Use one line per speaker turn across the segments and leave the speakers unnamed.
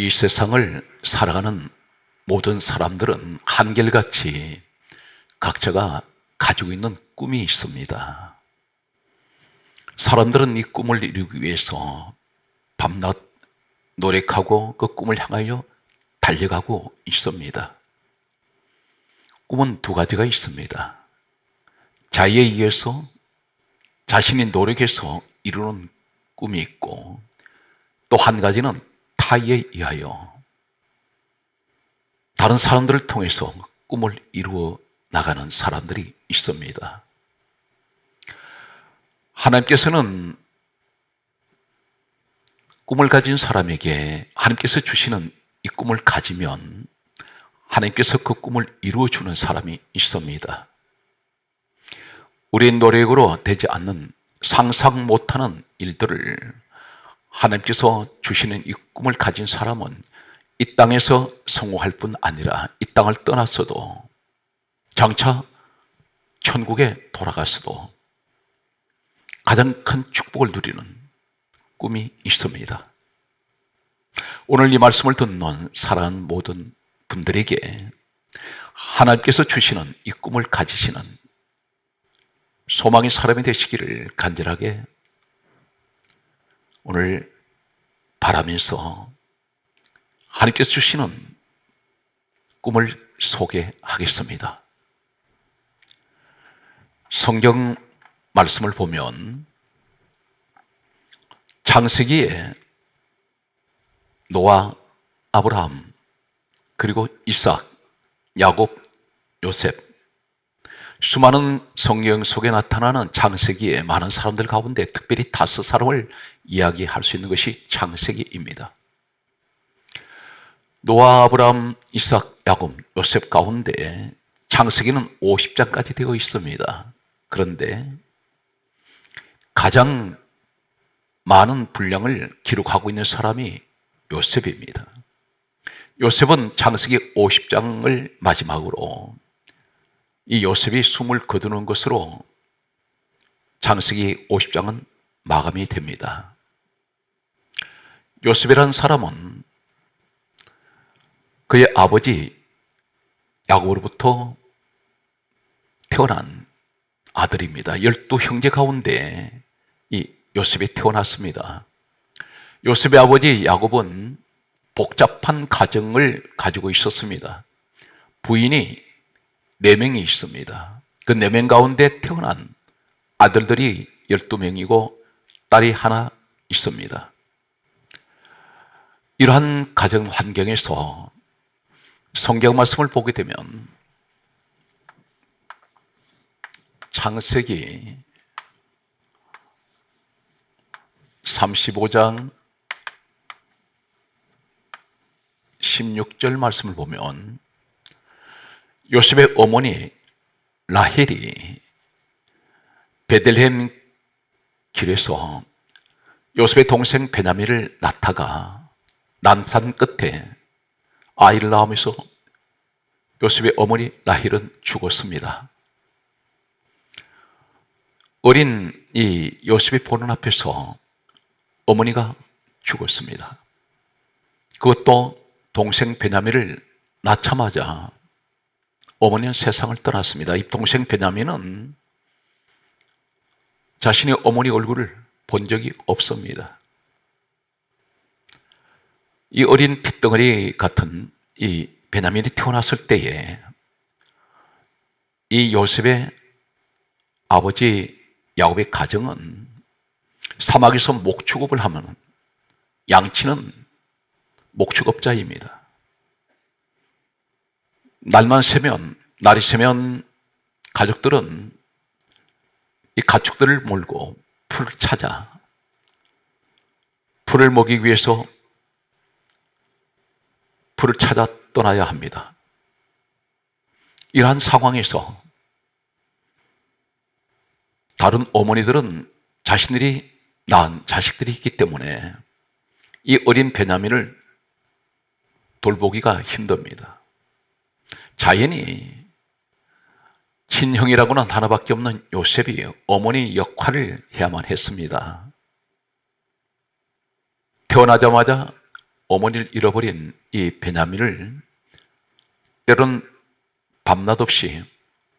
이 세상을 살아가는 모든 사람들은 한결같이 각자가 가지고 있는 꿈이 있습니다. 사람들은 이 꿈을 이루기 위해서 밤낮 노력하고 그 꿈을 향하여 달려가고 있습니다. 꿈은 두 가지가 있습니다. 자의에 의해서 자신이 노력해서 이루는 꿈이 있고, 또 한 가지는 타의에 의하여 다른 사람들을 통해서 꿈을 이루어 나가는 사람들이 있습니다. 하나님께서는 꿈을 가진 사람에게 하나님께서 주시는 이 꿈을 가지면 하나님께서 그 꿈을 이루어주는 사람이 있습니다. 우리의 노력으로 되지 않는 상상 못하는 일들을 하나님께서 주시는 이 꿈을 가진 사람은 이 땅에서 성공할 뿐 아니라 이 땅을 떠나서도 장차 천국에 돌아가서도 가장 큰 축복을 누리는 꿈이 있습니다. 오늘 이 말씀을 듣는 사랑하는 모든 분들에게 하나님께서 주시는 이 꿈을 가지시는 소망의 사람이 되시기를 간절하게 오늘 바라면서 하나님께서 주시는 꿈을 소개하겠습니다. 성경 말씀을 보면 창세기에 노아, 아브라함, 그리고 이삭, 야곱, 요셉, 수많은 성경 속에 나타나는 창세기의 많은 사람들 가운데 특별히 5사람을 이야기할 수 있는 것이 창세기입니다. 노아, 아브라함, 이삭, 야곱, 요셉 가운데 창세기는 50장까지 되어 있습니다. 그런데 가장 많은 분량을 기록하고 있는 사람이 요셉입니다. 요셉은 창세기 50장을 마지막으로 이 요셉이 숨을 거두는 것으로 창세기 50장은 마감이 됩니다. 요셉이라는 사람은 그의 아버지 야곱으로부터 태어난 아들입니다. 12형제 가운데 이 요셉이 태어났습니다. 요셉의 아버지 야곱은 복잡한 가정을 가지고 있었습니다. 부인이 4명이 있습니다. 그 4명 가운데 태어난 아들들이 12명이고 딸이 하나 있습니다. 이러한 가정 환경에서 성경 말씀을 보게 되면 창세기 35장 16절 말씀을 보면 요셉의 어머니 라헬이 베들레헴 길에서 요셉의 동생 베냐민을 낳다가 난산 끝에 아이를 낳으면서 요셉의 어머니 라헬은 죽었습니다. 어린 이 요셉이 보는 앞에서 어머니가 죽었습니다. 그것도 동생 베냐민을 낳자마자 어머니는 세상을 떠났습니다. 이 동생 베냐민은 자신의 어머니 얼굴을 본 적이 없습니다. 이 어린 핏덩어리 같은 이 베냐민이 태어났을 때에 이 요셉의 아버지 야곱의 가정은 사막에서 목축업을 하면 양치는 목축업자입니다. 날이 새면 가족들은 이 가축들을 몰고 풀을 찾아 풀을 먹이기 위해서 풀을 찾아 떠나야 합니다. 이러한 상황에서 다른 어머니들은 자신들이 낳은 자식들이 있기 때문에 이 어린 베냐민을 돌보기가 힘듭니다. 자연히 친형이라고는 하나밖에 없는 요셉이 어머니 역할을 해야만 했습니다. 태어나자마자 어머니를 잃어버린 이 베냐민을 때론 밤낮 없이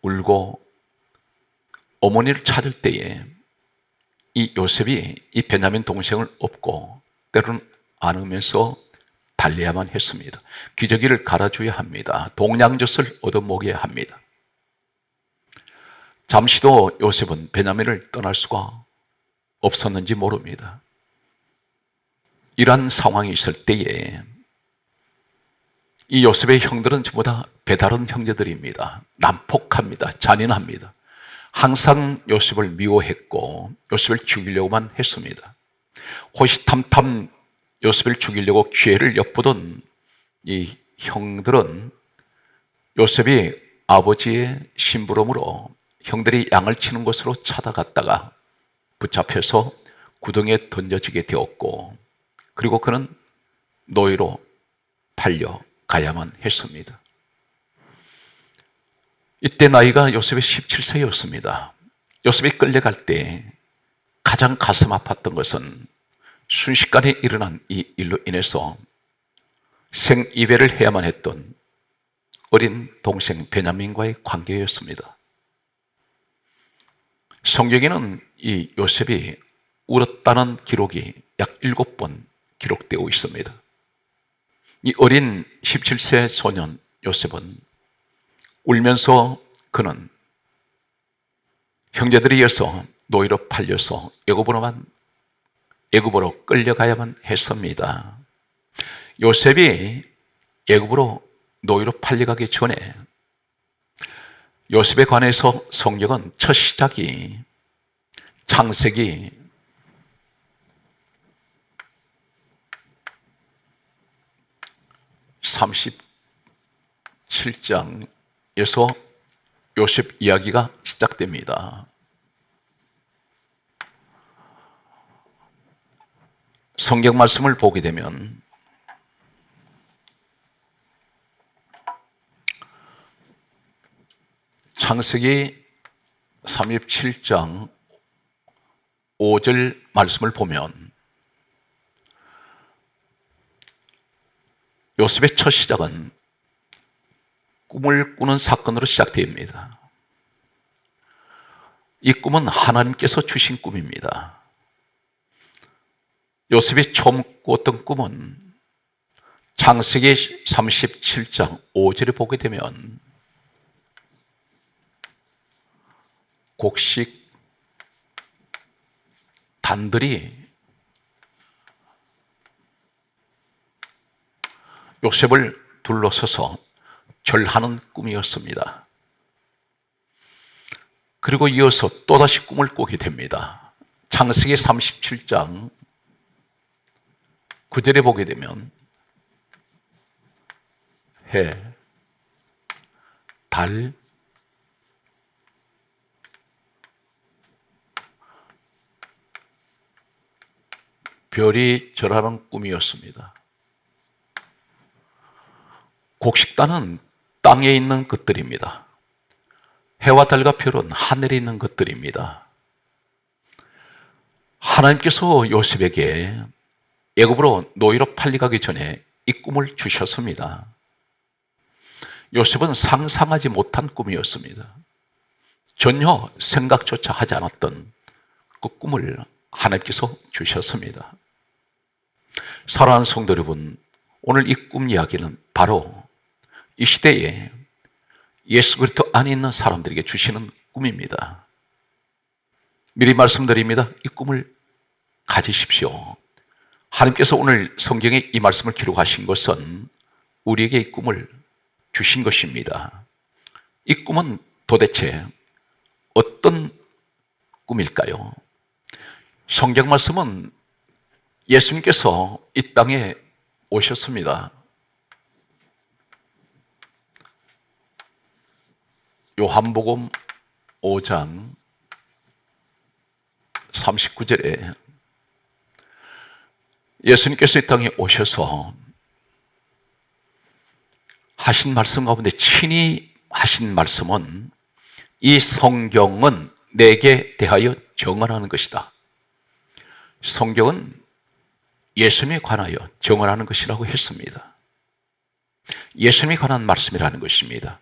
울고 어머니를 찾을 때에 이 요셉이 이 베냐민 동생을 업고 때로는 안으면서 달래야만 했습니다. 기저귀를 갈아줘야 합니다. 동량젓을 얻어먹여야 합니다. 잠시도 요셉은 베냐민을 떠날 수가 없었는지 모릅니다. 이러한 상황이 있을 때에 이 요셉의 형들은 전부 다 배다른 형제들입니다. 난폭합니다. 잔인합니다. 항상 요셉을 미워했고 요셉을 죽이려고만 했습니다. 호시탐탐 요셉을 죽이려고 기회를 엿보던 이 형들은 요셉이 아버지의 심부름으로 형들이 양을 치는 곳으로 찾아갔다가 붙잡혀서 구덩이에 던져지게 되었고, 그리고 그는 노예로 팔려가야만 했습니다. 이때 나이가 요셉의 17세였습니다. 요셉이 끌려갈 때 가장 가슴 아팠던 것은 순식간에 일어난 이 일로 인해서 생이별을 해야만 했던 어린 동생 베냐민과의 관계였습니다. 성경에는 이 요셉이 울었다는 기록이 약 7번 기록되어 있습니다. 이 어린 17세 소년 요셉은 울면서 그는 형제들에 의해서 노예로 팔려서 애굽으로 끌려가야만 했습니다. 요셉이 애굽으로 노예로 팔려가기 전에 요셉에 관해서 성경은 첫 시작이 창세기 37장에서 요셉 이야기가 시작됩니다. 성경 말씀을 보게 되면 창세기 37장 5절 말씀을 보면 요셉의 첫 시작은 꿈을 꾸는 사건으로 시작됩니다. 이 꿈은 하나님께서 주신 꿈입니다. 요셉이 처음 꿨던 꿈은 창세기 37장 5절에 보게 되면 곡식 단들이 요셉을 둘러서서 절하는 꿈이었습니다. 그리고 이어서 또다시 꿈을 꾸게 됩니다. 창세기 37장 9절에 보게 되면 해, 달, 별이 절하는 꿈이었습니다. 곡식단은 땅에 있는 것들입니다. 해와 달과 별은 하늘에 있는 것들입니다. 하나님께서 요셉에게 애굽으로 노예로 팔려가기 전에 이 꿈을 주셨습니다. 요셉은 상상하지 못한 꿈이었습니다. 전혀 생각조차 하지 않았던 그 꿈을 하나님께서 주셨습니다. 사랑하는 성도 여러분, 오늘 이 꿈 이야기는 바로 이 시대에 예수 그리스도 안에 있는 사람들에게 주시는 꿈입니다. 미리 말씀드립니다. 이 꿈을 가지십시오. 하나님께서 오늘 성경에 이 말씀을 기록하신 것은 우리에게 이 꿈을 주신 것입니다. 이 꿈은 도대체 어떤 꿈일까요? 성경 말씀은 예수님께서 이 땅에 오셨습니다. 요한복음 5장 39절에 예수님께서 이 땅에 오셔서 하신 말씀 가운데 친히 하신 말씀은 이 성경은 내게 대하여 정언하는 것이다. 성경은 예수님에 관하여 증언하는 것이라고 했습니다. 예수님에 관한 말씀이라는 것입니다.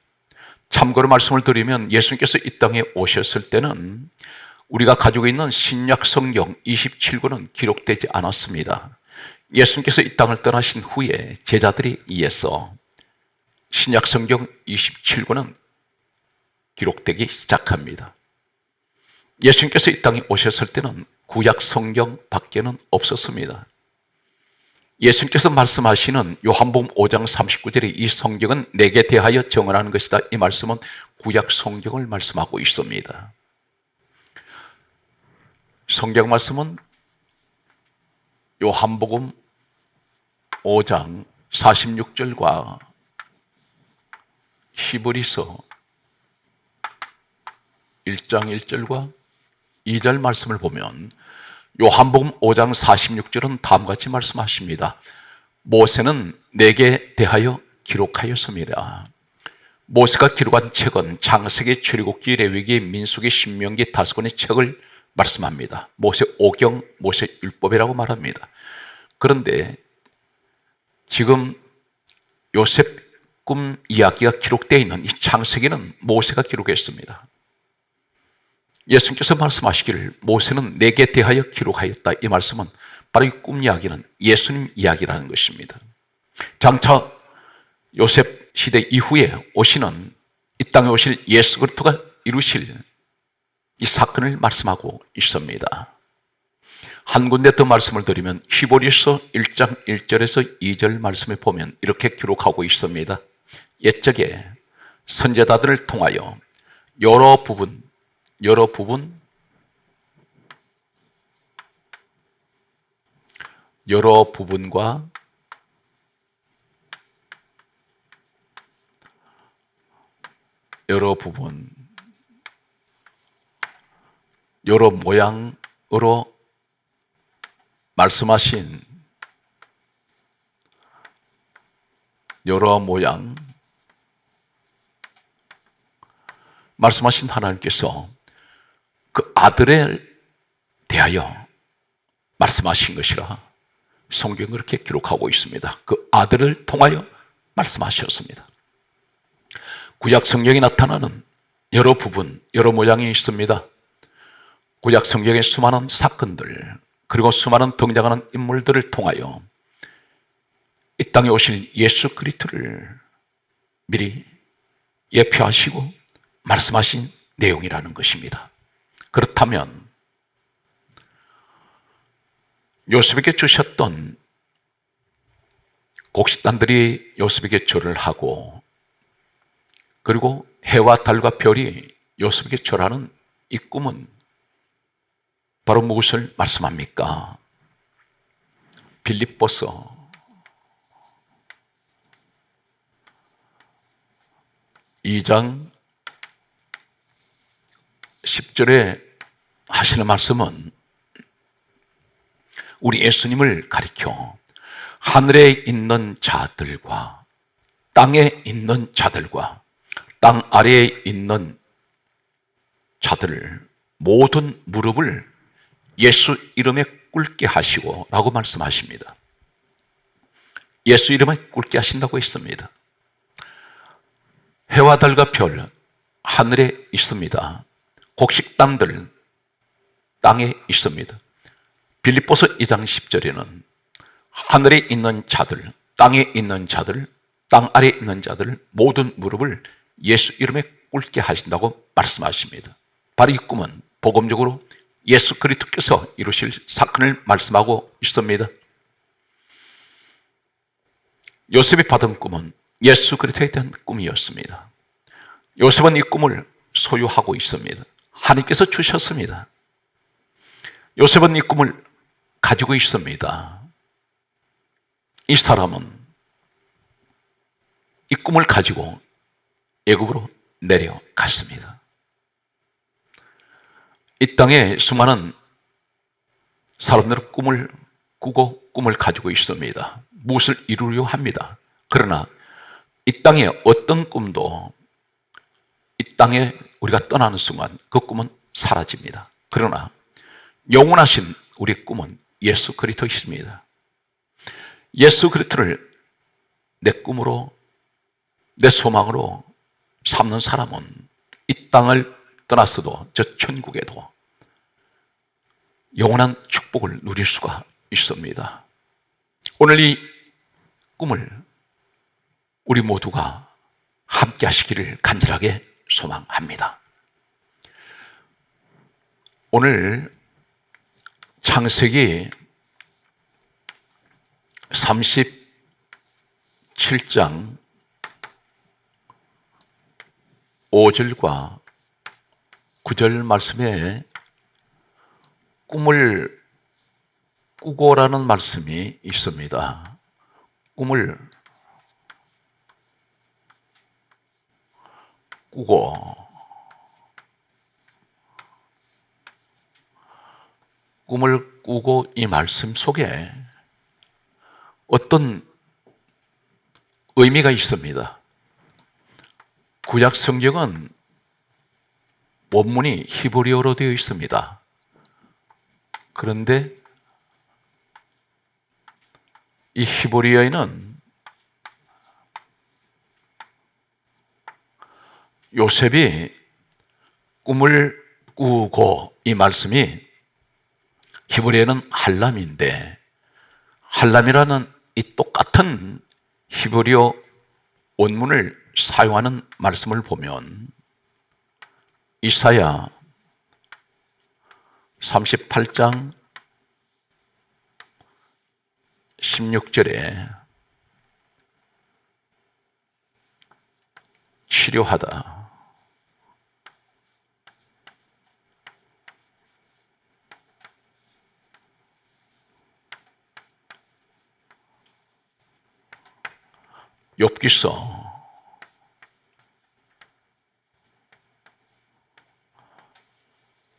참고로 말씀을 드리면 예수님께서 이 땅에 오셨을 때는 우리가 가지고 있는 신약 성경 27권은 기록되지 않았습니다. 예수님께서 이 땅을 떠나신 후에 제자들이 의해서 신약 성경 27권은 기록되기 시작합니다. 예수님께서 이 땅에 오셨을 때는 구약 성경 밖에는 없었습니다. 예수님께서 말씀하시는 요한복음 5장 39절에 이 성경은 내게 대하여 증언하는 것이다. 이 말씀은 구약 성경을 말씀하고 있습니다. 성경 말씀은 요한복음 5장 46절과 히브리서 1장 1절과 2절 말씀을 보면 요한복음 5장 46절은 다음과 같이 말씀하십니다. 모세는 내게 대하여 기록하였습니다. 모세가 기록한 책은 창세기, 출애굽기, 레위기, 민수기, 신명기 5권의 책을 말씀합니다. 모세 오경, 모세 율법이라고 말합니다. 그런데 지금 요셉 꿈 이야기가 기록되어 있는 이 창세기는 모세가 기록했습니다. 예수님께서 말씀하시기를 모세는 내게 대하여 기록하였다. 이 말씀은 바로 이 꿈 이야기는 예수님 이야기라는 것입니다. 장차 요셉 시대 이후에 오시는 이 땅에 오실 예수 그리스도가 이루실 이 사건을 말씀하고 있습니다. 한 군데 더 말씀을 드리면 히브리서 1장 1절에서 2절 말씀에 보면 이렇게 기록하고 있습니다. 옛적에 선지자들을 통하여 여러 부분과 여러 모양으로 말씀하신 하나님께서 그 아들에 대하여 말씀하신 것이라 성경은 그렇게 기록하고 있습니다. 그 아들을 통하여 말씀하셨습니다. 구약 성경에 나타나는 여러 부분, 여러 모양이 있습니다. 구약 성경의 수많은 사건들, 그리고 수많은 등장하는 인물들을 통하여 이 땅에 오실 예수 그리스도를 미리 예표하시고 말씀하신 내용이라는 것입니다. 그렇다면 요셉에게 주셨던 곡식단들이 요셉에게 절을 하고 그리고 해와 달과 별이 요셉에게 절하는 이 꿈은 바로 무엇을 말씀합니까? 빌립보서 2장 10절에 하시는 말씀은 우리 예수님을 가리켜 하늘에 있는 자들과 땅에 있는 자들과 땅 아래에 있는 자들 모든 무릎을 예수 이름에 꿇게 하시고 라고 말씀하십니다. 예수 이름에 꿇게 하신다고 했습니다. 해와 달과 별 하늘에 있습니다. 곡식단들 땅에 있습니다. 빌립보서 2장 10절에는 하늘에 있는 자들, 땅에 있는 자들, 땅 아래에 있는 자들 모든 무릎을 예수 이름에 꿇게 하신다고 말씀하십니다. 바로 이 꿈은 복음적으로 예수 그리스도께서 이루실 사건을 말씀하고 있습니다. 요셉이 받은 꿈은 예수 그리스도에 대한 꿈이었습니다. 요셉은 이 꿈을 소유하고 있습니다. 하나님께서 주셨습니다. 요셉은 이 꿈을 가지고 있습니다. 이 사람은 이 꿈을 가지고 애굽으로 내려갔습니다. 이 땅에 수많은 사람들은 꿈을 꾸고 꿈을 가지고 있습니다. 무엇을 이루려 합니다. 그러나 이 땅에 어떤 꿈도 이 땅에 우리가 떠나는 순간 그 꿈은 사라집니다. 그러나 영원하신 우리의 꿈은 예수 그리스도이십니다. 예수 그리스도를 내 꿈으로, 내 소망으로 삼는 사람은 이 땅을 떠났어도 저 천국에도 영원한 축복을 누릴 수가 있습니다. 오늘 이 꿈을 우리 모두가 함께 하시기를 간절하게 소망합니다. 오늘 창세기 37장 5절과 9절 말씀에 꿈을 꾸고라는 말씀이 있습니다. 꿈을 꾸고, 꿈을 꾸고 이 말씀 속에 어떤 의미가 있습니다. 구약 성경은 원문이 히브리어로 되어 있습니다. 그런데 이 히브리어에는 요셉이 꿈을 꾸고 이 말씀이 히브리어는 할람인데, 할람이라는 이 똑같은 히브리어 원문을 사용하는 말씀을 보면 이사야 38장 16절에 치료하다, 욥기서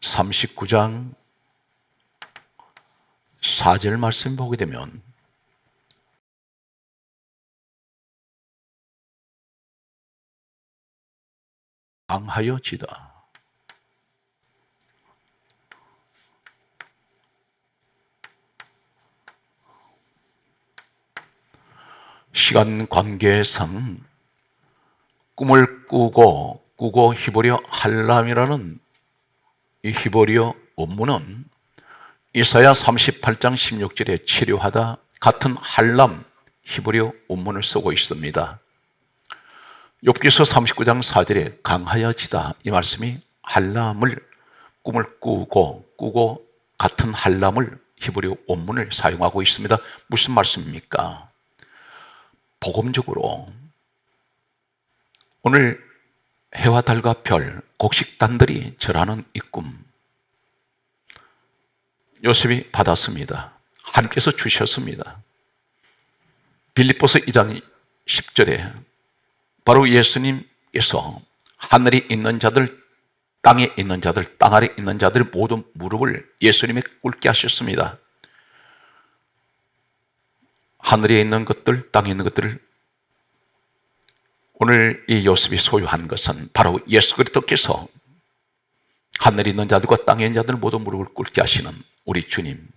39장 4절 말씀 보게 되면 강하여지다, 시간 관계상 꿈을 꾸고 히브리어 할람이라는 이 히브리어 원문은 이사야 38장 16절에 치료하다 같은 할람 히브리어 원문을 쓰고 있습니다. 욥기서 39장 4절에 강하여지다 이 말씀이 할람을, 꿈을 꾸고 같은 할람을 히브리어 원문을 사용하고 있습니다. 무슨 말씀입니까? 복음적으로 오늘 해와 달과 별, 곡식단들이 절하는 이 꿈, 요셉이 받았습니다. 하나님께서 주셨습니다. 빌립보서 2장 10절에 바로 예수님께서 하늘에 있는 자들, 땅에 있는 자들, 땅 아래 있는 자들 모든 무릎을 예수님에 꿇게 하셨습니다. 하늘에 있는 것들, 땅에 있는 것들을 오늘 이 요셉이 소유한 것은 바로 예수 그리스도께서 하늘에 있는 자들과 땅에 있는 자들 모두 무릎을 꿇게 하시는 우리 주님.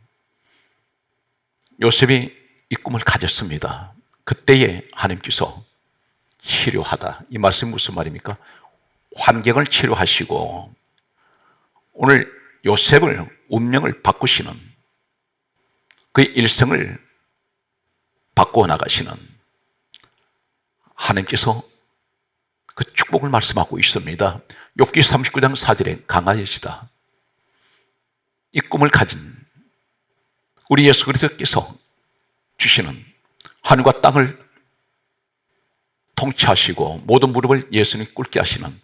요셉이 이 꿈을 가졌습니다. 그때에 하나님께서 치료하다. 이 말씀이 무슨 말입니까? 환경을 치료하시고 오늘 요셉을, 운명을 바꾸시는, 그의 일생을 바꾸어 나가시는 하나님께서 그 축복을 말씀하고 있습니다. 욥기 39장 4절에 강하여지다. 이 꿈을 가진 우리 예수 그리스도께서 주시는 하늘과 땅을 통치하시고 모든 무릎을 예수님 꿇게 하시는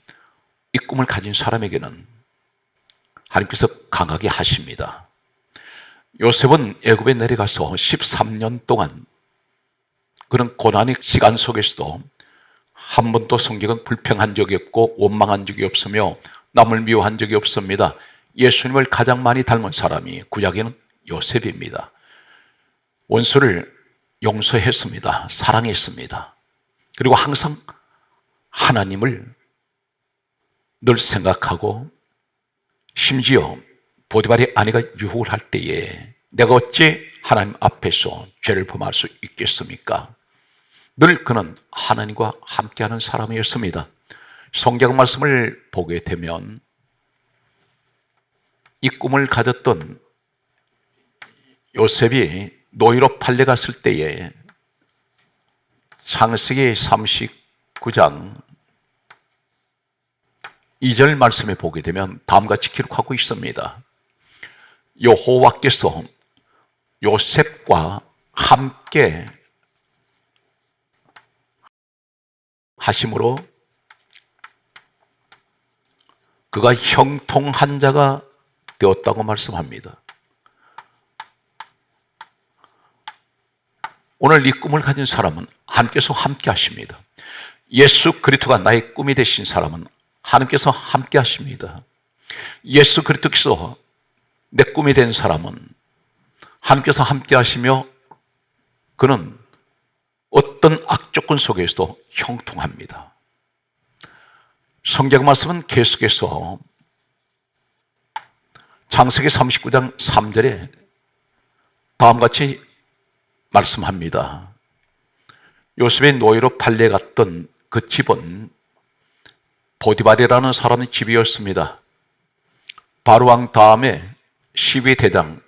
이 꿈을 가진 사람에게는 하나님께서 강하게 하십니다. 요셉은 애굽에 내려가서 13년 동안 그런 고난의 시간 속에서도 한 번도 성경은 불평한 적이 없고 원망한 적이 없으며 남을 미워한 적이 없습니다. 예수님을 가장 많이 닮은 사람이 구약에는 요셉입니다. 원수를 용서했습니다. 사랑했습니다. 그리고 항상 하나님을 늘 생각하고 심지어 보디발의 아내가 유혹을 할 때에 내가 어찌 하나님 앞에서 죄를 범할 수 있겠습니까? 늘 그는 하나님과 함께하는 사람이었습니다. 성경 말씀을 보게 되면 이 꿈을 가졌던 요셉이 노예로 팔려갔을 때에 창세기 39장 2절 말씀에 보게 되면 다음같이 기록하고 있습니다. 여호와께서 요셉과 함께 하심으로 그가 형통한 자가 되었다고 말씀합니다. 오늘 이 꿈을 가진 사람은 하나님께서 함께 하십니다. 예수 그리스도가 나의 꿈이 되신 사람은 하나님께서 함께 하십니다. 예수 그리스도께서 내 꿈이 된 사람은 하나님께서 함께 하시며 그는 어떤 악조건 속에서도 형통합니다. 성경 말씀은 계속해서 창세기 39장 3절에 다음같이 말씀합니다. 요셉의 노예로 팔려갔던 그 집은 보디발이라는 사람의 집이었습니다. 바로왕 다음에 시위대장,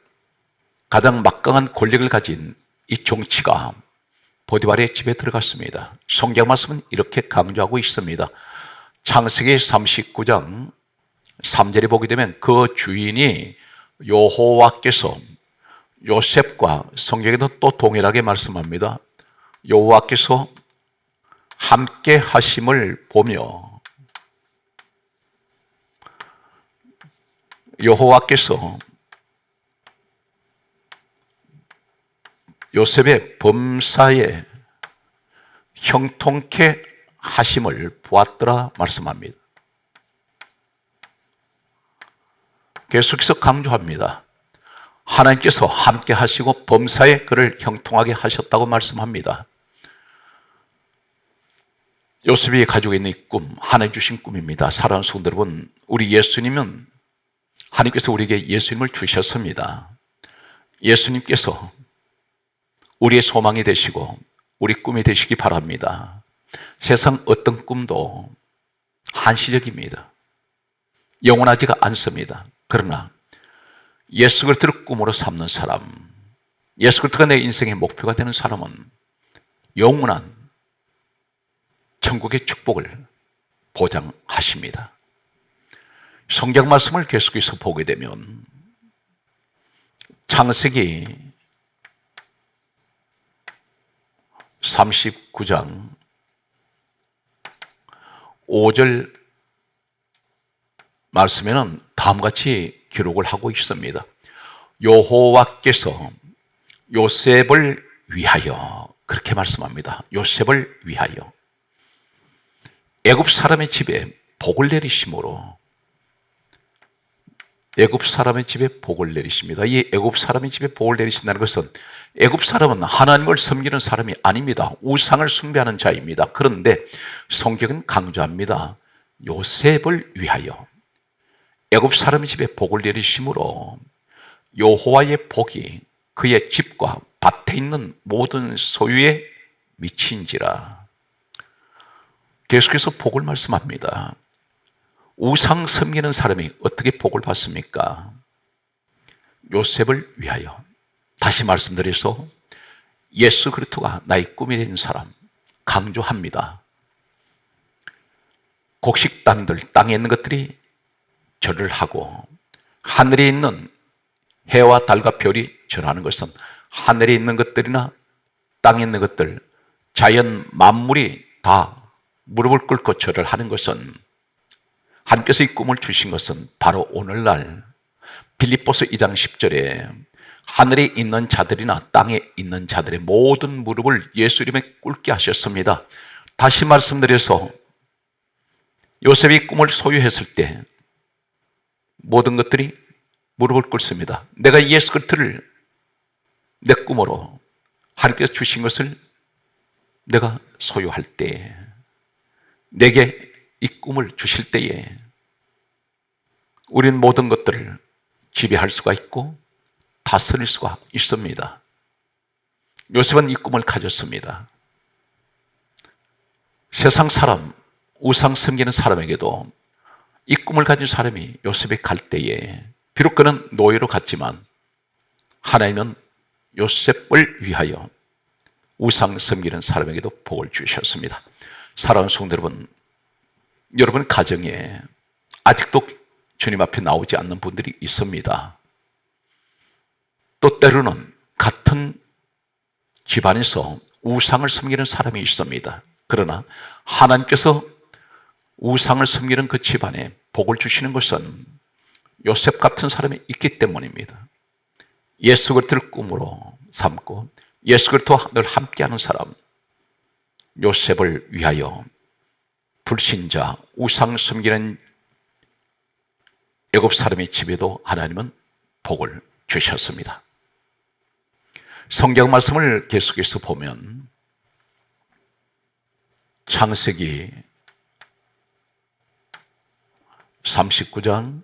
가장 막강한 권력을 가진 이 정치가 보디발의 집에 들어갔습니다. 성경 말씀은 이렇게 강조하고 있습니다. 창세기 39장 3절에 보게 되면 그 주인이 여호와께서 요셉과, 성경에도 또 동일하게 말씀합니다. 여호와께서 함께 하심을 보며 여호와께서 요셉의 범사에 형통케 하심을 보았더라 말씀합니다. 계속해서 강조합니다. 하나님께서 함께 하시고 범사에 그를 형통하게 하셨다고 말씀합니다. 요셉이 가지고 있는 이 꿈, 하나님 주신 꿈입니다. 사랑하는 성도 여러분, 우리 예수님은 하나님께서 우리에게 예수님을 주셨습니다. 예수님께서 우리의 소망이 되시고 우리 꿈이 되시기 바랍니다. 세상 어떤 꿈도 한시적입니다. 영원하지가 않습니다. 그러나 예수 그리스도를 꿈으로 삼는 사람, 예수 그리스도가 내 인생의 목표가 되는 사람은 영원한 천국의 축복을 보장하십니다. 성경 말씀을 계속해서 보게 되면 창세기 39장 5절 말씀에는 다음같이 기록을 하고 있습니다. 여호와께서 요셉을 위하여, 그렇게 말씀합니다. 요셉을 위하여 애굽 사람의 집에 복을 내리심으로, 애굽 사람의 집에 복을 내리십니다. 이 애굽 사람의 집에 복을 내리신다는 것은 애굽 사람은 하나님을 섬기는 사람이 아닙니다. 우상을 숭배하는 자입니다. 그런데 성경은 강조합니다. 요셉을 위하여 애굽 사람의 집에 복을 내리심으로 여호와의 복이 그의 집과 밭에 있는 모든 소유에 미친지라. 계속해서 복을 말씀합니다. 우상 섬기는 사람이 어떻게 복을 받습니까? 요셉을 위하여. 다시 말씀드려서 예수 그리스도가 나의 꿈이 된 사람 강조합니다. 곡식단들, 땅에 있는 것들이 절을 하고 하늘에 있는 해와 달과 별이 절하는 것은 하늘에 있는 것들이나 땅에 있는 것들, 자연 만물이 다 무릎을 꿇고 절을 하는 것은, 하나님께서 이 꿈을 주신 것은 바로 오늘날 빌립보서 2장 10절에 하늘에 있는 자들이나 땅에 있는 자들의 모든 무릎을 예수 이름에 꿇게 하셨습니다. 다시 말씀드려서 요셉이 꿈을 소유했을 때 모든 것들이 무릎을 꿇습니다. 내가 예수 그리스도를 내 꿈으로 하나님께서 주신 것을 내가 소유할 때, 내게 이 꿈을 주실 때에 우리는 모든 것들을 지배할 수가 있고 다스릴 수가 있습니다. 요셉은 이 꿈을 가졌습니다. 세상 사람, 우상 섬기는 사람에게도 이 꿈을 가진 사람이 요셉이 갈 때에 비록 그는 노예로 갔지만 하나님은 요셉을 위하여 우상 섬기는 사람에게도 복을 주셨습니다. 사랑하는 성도 여러분, 여러분 가정에 아직도 주님 앞에 나오지 않는 분들이 있습니다. 또 때로는 같은 집안에서 우상을 섬기는 사람이 있습니다. 그러나 하나님께서 우상을 섬기는 그 집안에 복을 주시는 것은 요셉 같은 사람이 있기 때문입니다. 예수 그리스도를 꿈으로 삼고 예수 그리스도와 늘 함께하는 사람, 요셉을 위하여 불신자, 우상 섬기는 애굽 사람의 집에도 하나님은 복을 주셨습니다. 성경 말씀을 계속해서 보면 창세기 39장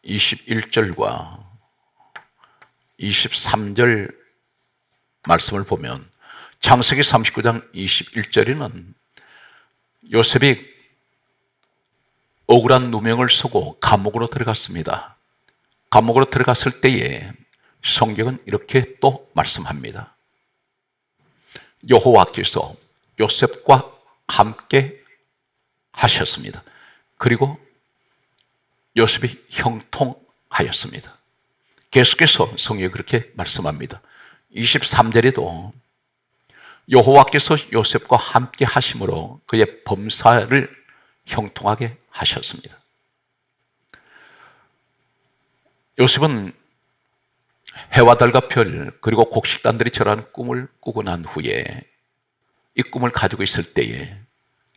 21절과 23절 말씀을 보면 창세기 39장 21절에는 요셉이 억울한 누명을 쓰고 감옥으로 들어갔습니다. 감옥으로 들어갔을 때에 성경은 이렇게 또 말씀합니다. 여호와께서 요셉과 함께 하셨습니다. 그리고 요셉이 형통하였습니다. 계속해서 성경이 그렇게 말씀합니다. 23절에도 여호와께서 요셉과 함께 하심으로 그의 범사를 형통하게 하셨습니다. 요셉은 해와 달과 별 그리고 곡식단들이 절하는 꿈을 꾸고 난 후에 이 꿈을 가지고 있을 때에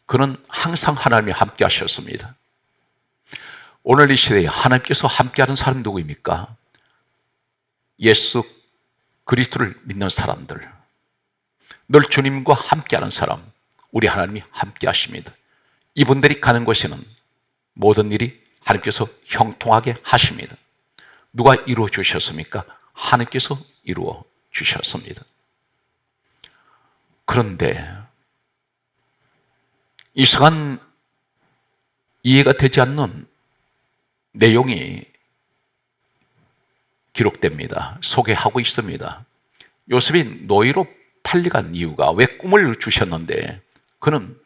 그는 항상 하나님이 함께 하셨습니다. 오늘 이 시대에 하나님께서 함께하는 사람이 누구입니까? 예수 그리스도를 믿는 사람들, 늘 주님과 함께하는 사람, 우리 하나님이 함께 하십니다. 이분들이 가는 곳에는 모든 일이 하나님께서 형통하게 하십니다. 누가 이루어 주셨습니까? 하나님께서 이루어 주셨습니다. 그런데 이상한 이해가 되지 않는 내용이 기록됩니다. 소개하고 있습니다. 요셉이 노예로 팔려간 이유가 왜 꿈을 주셨는데 그는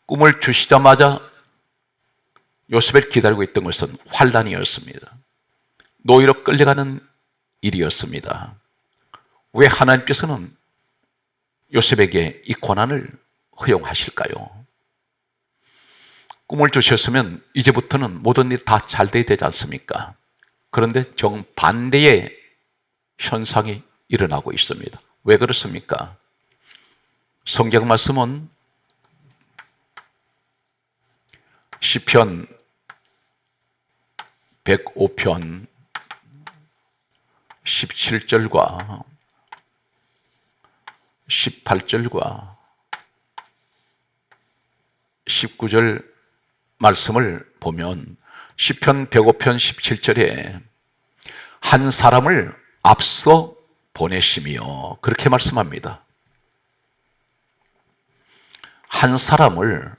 꿈을 주시자마자 요셉을 기다리고 있던 것은 환난이었습니다. 노예로 끌려가는 일이었습니다. 왜 하나님께서는 요셉에게 이 고난을 허용하실까요? 꿈을 주셨으면 이제부터는 모든 일이 다 잘 돼야 되지 않습니까? 그런데 정반대의 현상이 일어나고 있습니다. 왜 그렇습니까? 성경 말씀은 시편 105편 17절과 18절과 19절 말씀을 보면 시편 105편 17절에 한 사람을 앞서 보내시며 그렇게 말씀합니다. 한 사람을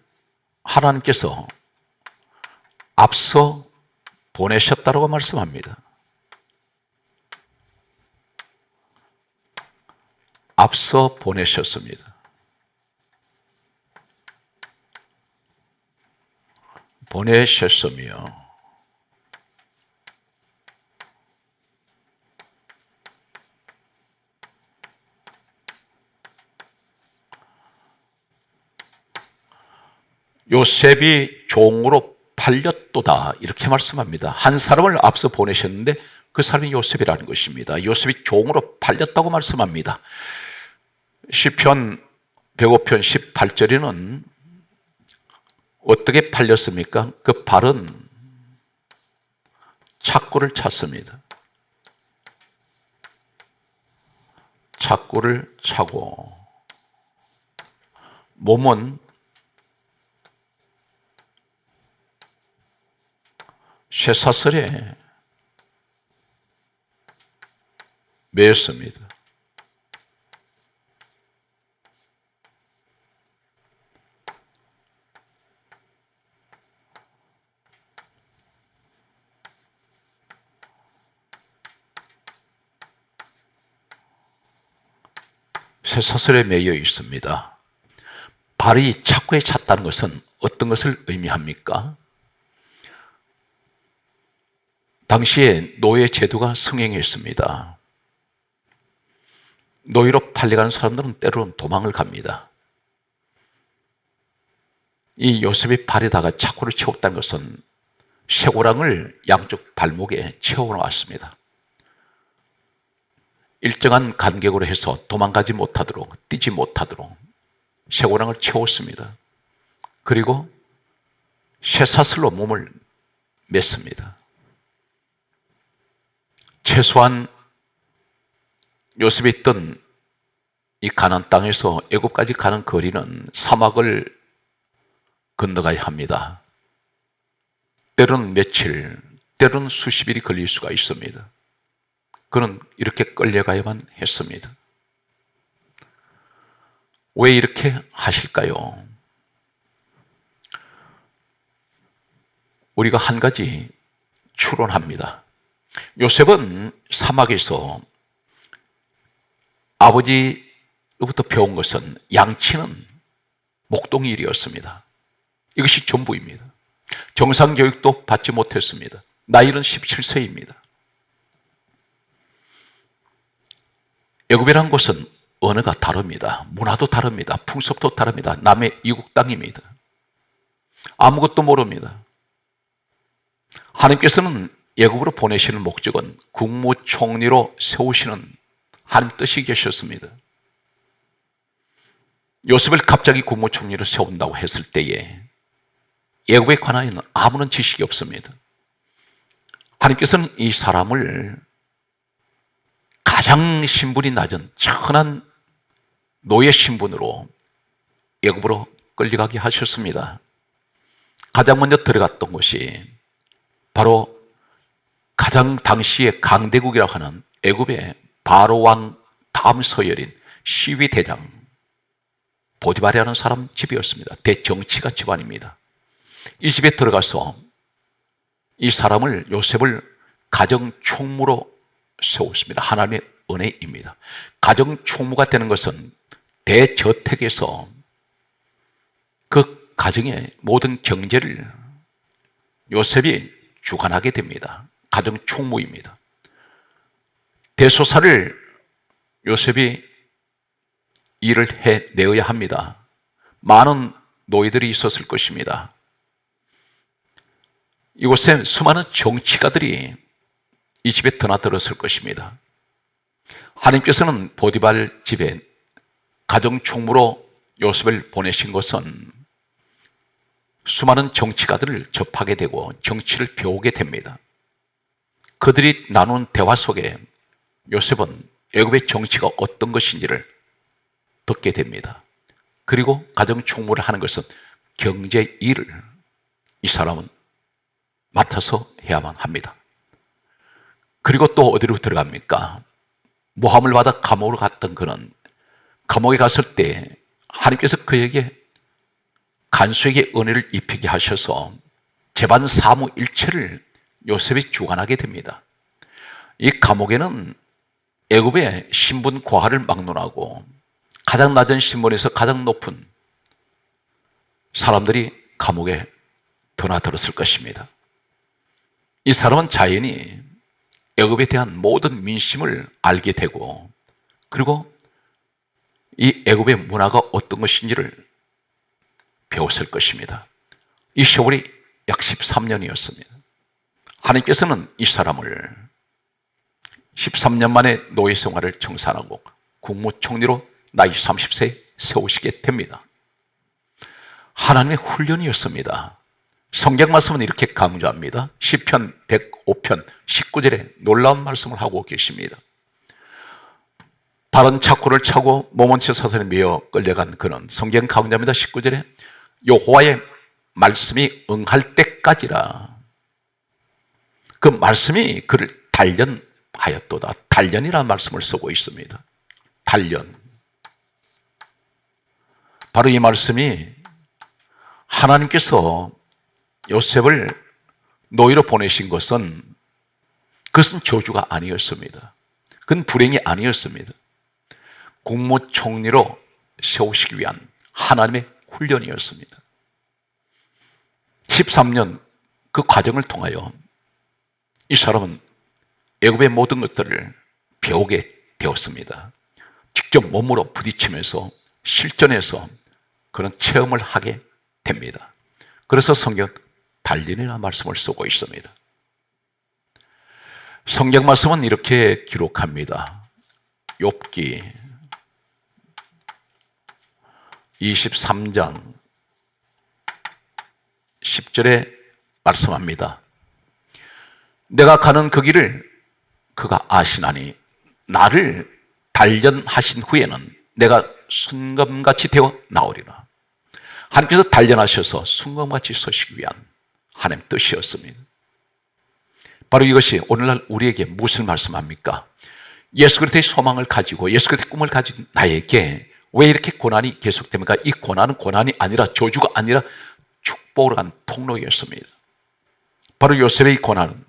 하나님께서 앞서 보내셨다고 말씀합니다. 앞서 보내셨습니다. 보내셨으며 요셉이 종으로 팔렸도다 이렇게 말씀합니다. 한 사람을 앞서 보내셨는데 그 사람이 요셉이라는 것입니다. 요셉이 종으로 팔렸다고 말씀합니다. 시편 105편 18절에는 어떻게 팔렸습니까? 그 발은 착고를 찼습니다. 착고를 차고 몸은 쇠사슬에 매였습니다. 쇠사슬에 매여 있습니다. 발이 착고에 찼다는 것은 어떤 것을 의미합니까? 당시에 노예 제도가 승행했습니다. 노예로 팔려가는 사람들은 때로는 도망을 갑니다. 이 요셉이 발에다가 착고를 채웠다는 것은 쇠고랑을 양쪽 발목에 채워놓았습니다. 일정한 간격으로 해서 도망가지 못하도록, 뛰지 못하도록 쇠고랑을 채웠습니다. 그리고 쇠사슬로 몸을 맸습니다. 최소한 요셉이 있던 이 가나안 땅에서 애굽까지 가는 거리는 사막을 건너가야 합니다. 때로는 며칠, 때로는 수십일이 걸릴 수가 있습니다. 그는 이렇게 끌려가야만 했습니다. 왜 이렇게 하실까요? 우리가 한 가지 추론합니다. 요셉은 사막에서 아버지로부터 배운 것은 양치는 목동 일이었습니다. 이것이 전부입니다. 정상교육도 받지 못했습니다. 나이는 17세입니다. 애굽이라는 곳은 언어가 다릅니다. 문화도 다릅니다. 풍습도 다릅니다. 남의 이국 땅입니다. 아무것도 모릅니다. 하나님께서는 애굽으로 보내시는 목적은 국무총리로 세우시는 하나님 뜻이 계셨습니다. 요셉을 갑자기 국무총리로 세운다고 했을 때에 애굽에 관하여는 아무런 지식이 없습니다. 하나님께서는 이 사람을 가장 신분이 낮은 천한 노예 신분으로 애굽으로 끌려가게 하셨습니다. 가장 먼저 들어갔던 곳이 바로 가장 당시의 강대국이라고 하는 애굽의 바로 왕 다음 서열인 시위 대장 보디발이라는 사람 집이었습니다. 대정치가 집안입니다. 이 집에 들어가서 이 사람을 요셉을 가정총무로 세웠습니다. 하나님의 은혜입니다. 가정총무가 되는 것은 대저택에서 그 가정의 모든 경제를 요셉이 주관하게 됩니다. 가정총무입니다. 대소사를 요셉이 일을 해내어야 합니다. 많은 노예들이 있었을 것입니다. 이곳에 수많은 정치가들이 이 집에 드나들었을 것입니다. 하나님께서는 보디발 집에 가정총무로 요셉을 보내신 것은 수많은 정치가들을 접하게 되고 정치를 배우게 됩니다. 그들이 나눈 대화 속에 요셉은 애굽의 정치가 어떤 것인지를 듣게 됩니다. 그리고 가정총무를 하는 것은 경제 일을 이 사람은 맡아서 해야만 합니다. 그리고 또 어디로 들어갑니까? 모함을 받아 감옥으로 갔던 그는 감옥에 갔을 때 하나님께서 그에게 간수에게 은혜를 입히게 하셔서 재반 사무 일체를 요셉이 주관하게 됩니다. 이 감옥에는 애굽의 신분 과하를 막론하고 가장 낮은 신분에서 가장 높은 사람들이 감옥에 드나들었을 것입니다. 이 사람은 자연히 애굽에 대한 모든 민심을 알게 되고 그리고 이 애굽의 문화가 어떤 것인지를 배웠을 것입니다. 이 세월이 약 13년이었습니다. 하나님께서는 이 사람을 13년 만에 노예 생활을 청산하고 국무총리로 나이 30세에 세우시게 됩니다. 하나님의 훈련이었습니다. 성경 말씀은 이렇게 강조합니다. 시편 105편 19절에 놀라운 말씀을 하고 계십니다. 다른 착고를 차고 몸은 쇠사슬에 매어 끌려간 그는 성경 강조합니다. 19절에 여호와의 말씀이 응할 때까지라. 그 말씀이 그를 단련 하였도다. 단련이라는 말씀을 쓰고 있습니다. 단련. 바로 이 말씀이 하나님께서 요셉을 노예로 보내신 것은 그것은 저주가 아니었습니다. 그건 불행이 아니었습니다. 국무총리로 세우시기 위한 하나님의 훈련이었습니다. 13년 그 과정을 통하여 이 사람은 애굽의 모든 것들을 배우게 되었습니다. 직접 몸으로 부딪히면서 실전에서 그런 체험을 하게 됩니다. 그래서 성경 단련이라는 말씀을 쓰고 있습니다. 성경 말씀은 이렇게 기록합니다. 욥기 23장 10절에 말씀합니다. 내가 가는 그 길을 그가 아시나니 나를 단련하신 후에는 내가 순금같이 되어 나오리라. 하나님께서 단련하셔서 순금같이 서시기 위한 하나님의 뜻이었습니다. 바로 이것이 오늘날 우리에게 무엇을 말씀합니까? 예수 그리스도의 소망을 가지고 예수 그리스도의 꿈을 가진 나에게 왜 이렇게 고난이 계속됩니까? 이 고난은 고난이 아니라 저주가 아니라 축복으로 가는 통로였습니다. 바로 요셉의 고난은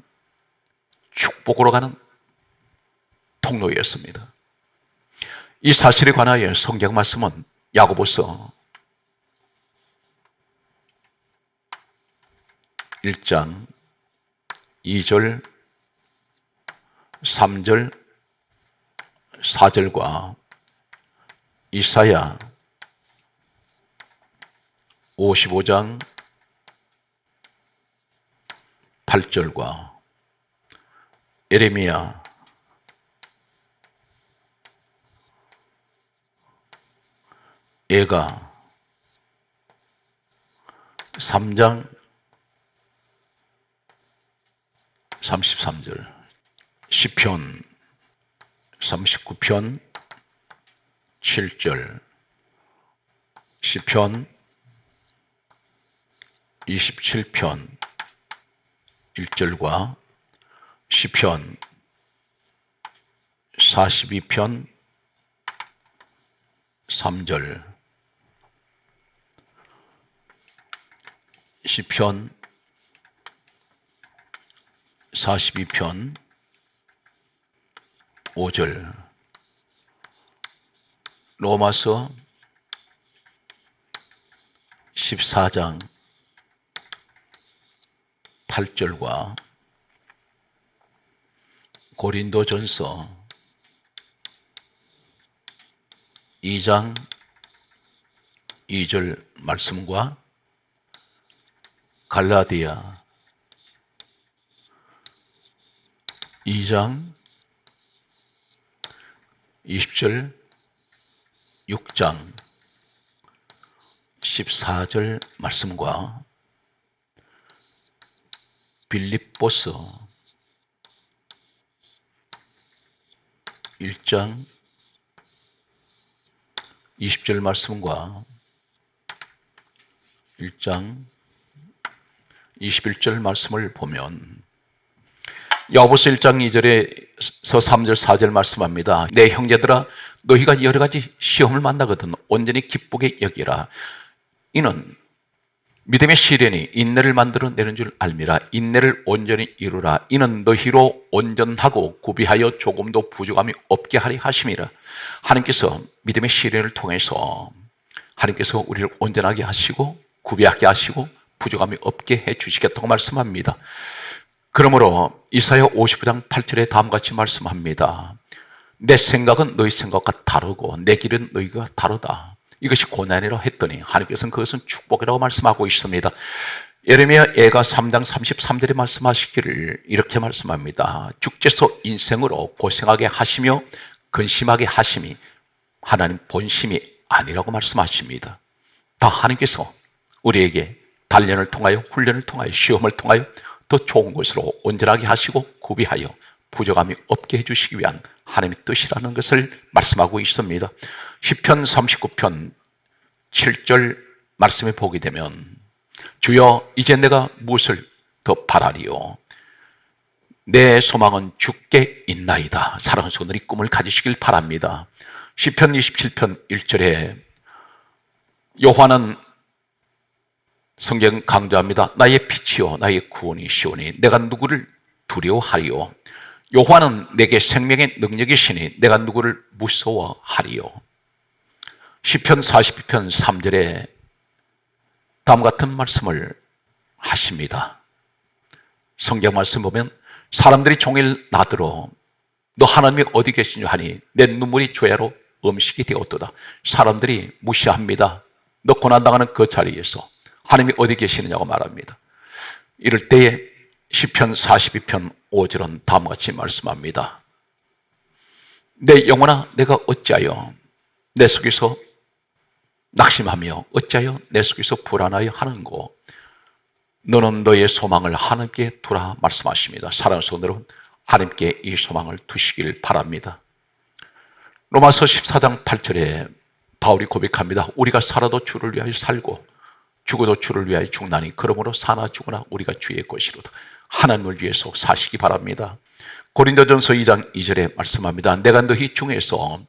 축복으로 가는 통로였습니다. 이 사실에 관하여 성경 말씀은 야고보서 1장 2절, 3절, 4절과 이사야 55장 8절과 예레미야 3장 33절, 시편 39편 7절, 시편 27편 1절과 시편 42편 3절, 시편 42편 5절, 로마서 14장 8절과 고린도전서 2장 2절 말씀과 갈라디아 2장 20절 6장 14절 말씀과 빌립보서 1장 20절 말씀과 1장 21절 말씀을 보면 야고보서 1장 2절에서 3절 4절 말씀합니다. 내 형제들아 너희가 여러 가지 시험을 만나거든 온전히 기쁘게 여기라. 이는 믿음의 시련이 인내를 만들어내는 줄 알미라. 인내를 온전히 이루라. 이는 너희로 온전하고 구비하여 조금도 부족함이 없게 하리 하심이라. 하나님께서 믿음의 시련을 통해서 하나님께서 우리를 온전하게 하시고 구비하게 하시고 부족함이 없게 해주시겠다고 말씀합니다. 그러므로 이사야 59장 8절에 다음같이 말씀합니다. 내 생각은 너희 생각과 다르고 내 길은 너희가 다르다. 이것이 고난이라고 했더니 하나님께서는 그것은 축복이라고 말씀하고 있습니다. 예레미야 애가 3장 33절에 말씀하시기를 이렇게 말씀합니다. 주께서 인생으로 고생하게 하시며 근심하게 하심이 하나님 본심이 아니라고 말씀하십니다. 다 하나님께서 우리에게 단련을 통하여 훈련을 통하여 시험을 통하여 더 좋은 것으로 온전하게 하시고 구비하여 부족함이 없게 해주시기 위한 하나님의 뜻이라는 것을 말씀하고 있습니다. 시편 39편 7절 말씀에 보게 되면 주여 이제 내가 무엇을 더 바라리요? 내 소망은 주께 있나이다. 사랑하는 성도들이 꿈을 가지시길 바랍니다. 시편 27편 1절에 요한은 성경 강조합니다. 나의 빛이요 나의 구원이시오니 내가 누구를 두려워하리요. 요한은 내게 생명의 능력이시니 내가 누구를 무서워하리요. 시편 42편 3절에 다음과 같은 말씀을 하십니다. 성경 말씀 보면 사람들이 종일 나더러 너 하나님이 어디 계시냐 하니 내 눈물이 죄로 음식이 되었도다. 사람들이 무시합니다. 너 고난당하는 그 자리에서 하나님이 어디 계시느냐고 말합니다. 이럴 때에 시편 42편 5절은 다음과 같이 말씀합니다. 내 영혼아 내가 어찌하여 내 속에서 낙심하며 어찌하여 내 속에서 불안하여 하는고 너는 너의 소망을 하나님께 두라 말씀하십니다. 사랑하는 성도 여러분, 하나님께 이 소망을 두시길 바랍니다. 로마서 14장 8절에 바울이 고백합니다. 우리가 살아도 주를 위하여 살고 죽어도 주를 위하여 죽나니 그러므로 사나 죽으나 우리가 주의 것이로다. 하나님을 위해서 사시기 바랍니다. 고린도전서 2장 2절에 말씀합니다. 내가 너희 중에서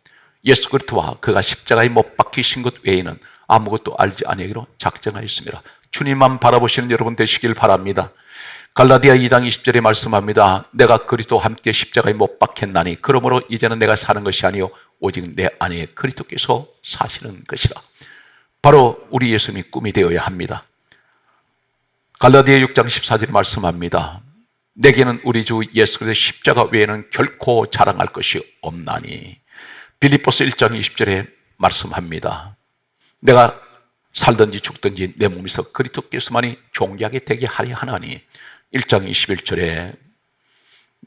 예수 그리스도와 그가 십자가에 못 박히신 것 외에는 아무것도 알지 아니하기로 작정하였습니다. 주님만 바라보시는 여러분 되시길 바랍니다. 갈라디아 2장 20절에 말씀합니다. 내가 그리스도와 함께 십자가에 못 박혔나니 그러므로 이제는 내가 사는 것이 아니요 오직 내 안에 그리스도께서 사시는 것이라. 바로 우리 예수님이 꿈이 되어야 합니다. 갈라디아 6장 14절에 말씀합니다. 내게는 우리 주 예수 그리스도의 십자가 외에는 결코 자랑할 것이 없나니. 빌립보서 1장 20절에 말씀합니다. 내가 살든지 죽든지 내 몸에서 그리스도께서만이 존귀하게 되게 하려 하나니. 1장 21절에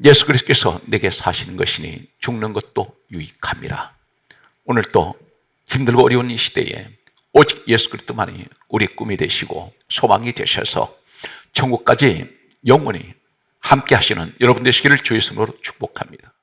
예수 그리스도께서 내게 사시는 것이니 죽는 것도 유익함이라. 오늘도 힘들고 어려운 이 시대에 오직 예수 그리스도만이 우리 꿈이 되시고 소망이 되셔서 천국까지 영원히 함께 하시는 여러분 되시기를 주의 이름으로 축복합니다.